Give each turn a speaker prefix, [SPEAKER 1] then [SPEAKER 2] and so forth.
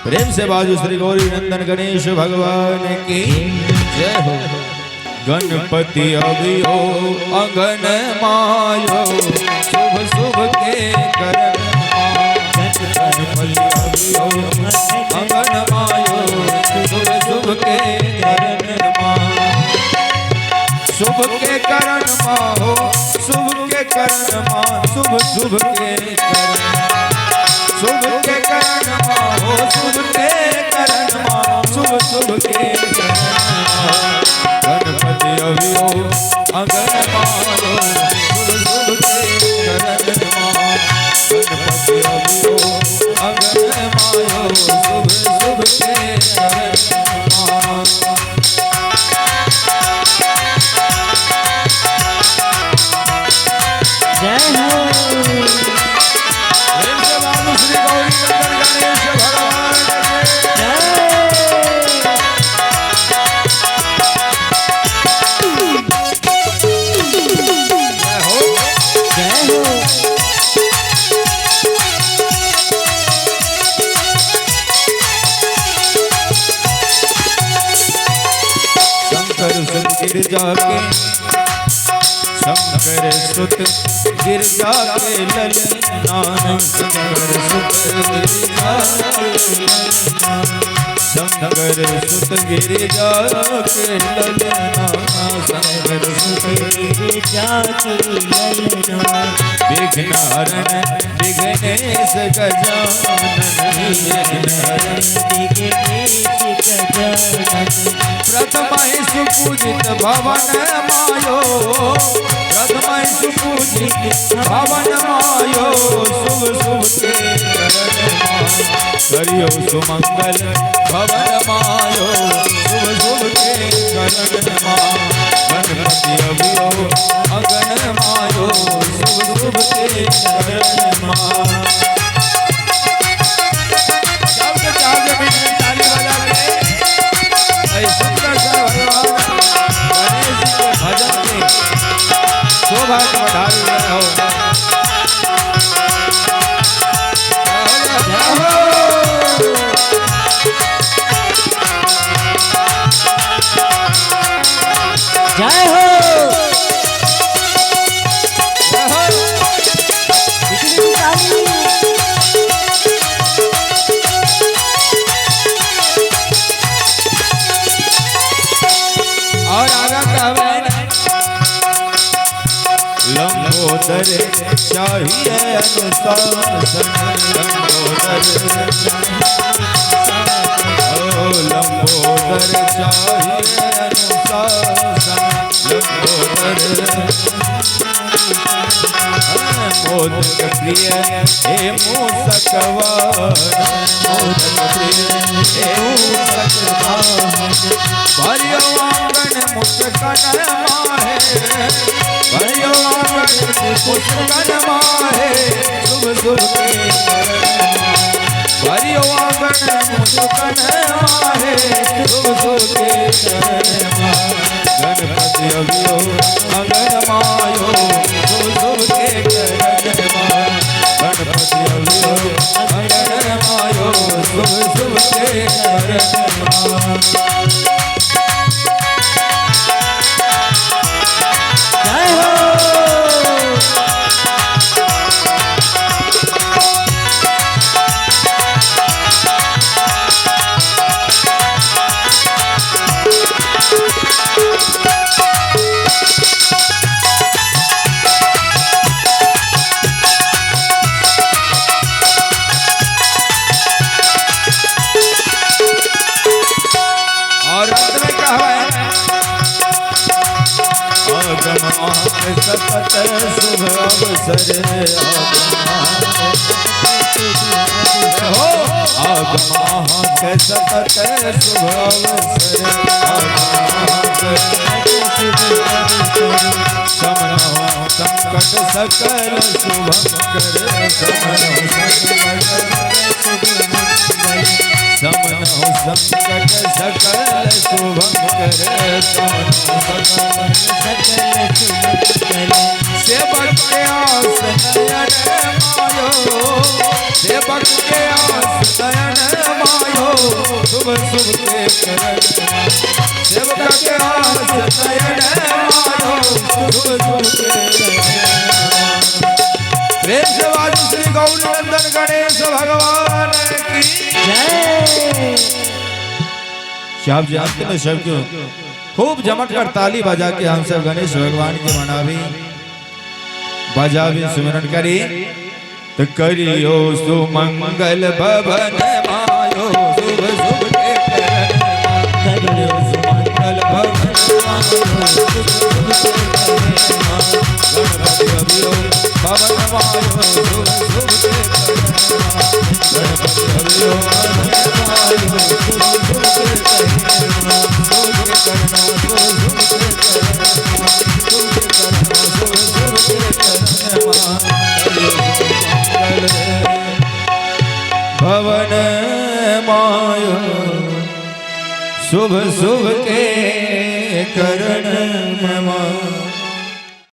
[SPEAKER 1] प्रेम से बाजू श्री गौरी नंदन गणेश भगवान की जय हो। गणपति अभियो अगन मायो शुभ शुभ के करण गणपति अभियो अगन मायो शुभ शुभ के करण शुभ के करण हो शुभ के करण शुभ शुभ के करण शुभ के करण हो शुभ के करण शुभ शुभ के गणपति अभियो अगन मायो शुभ शुभ के करण गणपति अभियो अगन मायो शुभ शुभ के करण
[SPEAKER 2] जय हो।
[SPEAKER 1] श्री गौरी नंदन गणेश भगवान गिरजा के शंकर सुत गिरजा के ललना शंकर सुत गिरजा के ललना शंकर सुत गिरजा के ललना विघ्नहरण विघ्नेश गजानन विघ्नहरण विघ्नेश गजानन प्रथम सुपूजित भवन मायो प्रथम सुपूजित भवन मायो शुभ शुभ के करियो सुमंगल भवन मायो शुभ शुभ के करण गणपति अभियो अगन मायो शुभ शुभ के करण सुंदर सा भगवान गणेश के भजन में शोभा बढ़ाई रहे हो।
[SPEAKER 2] जय हो।
[SPEAKER 1] लंबोदर चाहिए अनुशासन लंबोदर चाहिए अनुशासन मोदक प्रिय हे मूसकवाहन मोदक प्रिय हे मूसकवाहन भरियो आंगन मुस्कन माहे भरियो आंगन मुस्कन माहे शुभ शुभ के भरियो आंगन मुस्कन माहे शुभ शुभ के गणपति अभियो अगन मायो शुभ शुभ के गणपति अभियो अगन मायो शुभ शुभ के
[SPEAKER 2] जय हो।
[SPEAKER 1] सतत शुभ अवसर हो आगमा के सतत शुभ अवसर समनो संकट सकल शुभंकर समनो संकट सकल शुभंकर सेवक के आस नयन मायो सेवक के आस नयन मायो शुभ शुभ के करण सेवका के आस नयन मायो शुभ शुभ के प्रेम से वाजू श्री गौर नंदन गणेश भगवान की
[SPEAKER 2] जय।
[SPEAKER 1] श्याम जी अंत में सब क्यों खूब जमट कर ताली बजा के हम सब गणेश भगवान के मनावी बजा भी सुमिरन करी तो करियो सुमंगल भवन मायो शुभ शुभ के करियो सुमंगल भवन मायो शुभ शुभ के गणपति अभियो भवन मायो शुभ शुभ के गणपति अभियो भवन मायो शुभ शुभ भवन मायो शुभ शुभ के करण मायो